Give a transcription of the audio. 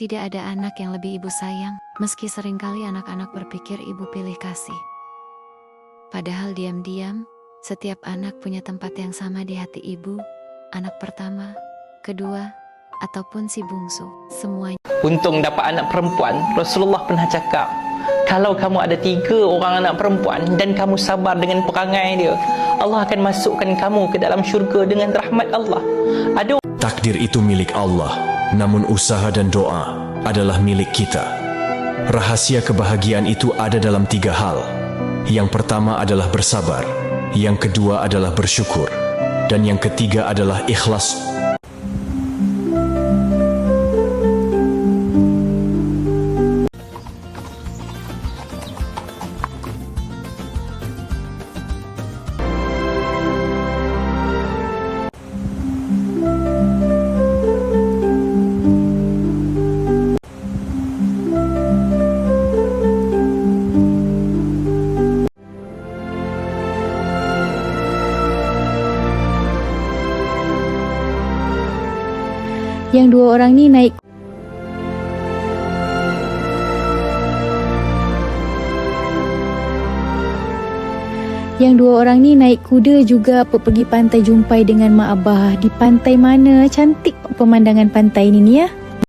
Tidak ada anak yang lebih ibu sayang, meski seringkali anak-anak berpikir ibu pilih kasih. Padahal diam-diam, setiap anak punya tempat yang sama di hati ibu, anak pertama, kedua, ataupun si bungsu, semuanya. Untung dapat anak perempuan, Rasulullah pernah cakap, kalau kamu ada 3 orang anak perempuan dan kamu sabar dengan perangai dia, Allah akan masukkan kamu ke dalam syurga dengan rahmat Allah. Ada Takdir itu milik Allah, namun usaha dan doa adalah milik kita. Rahasia kebahagiaan itu ada dalam 3 hal. Yang pertama adalah bersabar, yang kedua adalah bersyukur, dan yang ketiga adalah ikhlas. Yang 2 orang ni naik kuda juga pergi pantai jumpai dengan mak abah. Di pantai mana? Cantik pemandangan pantai ni ya.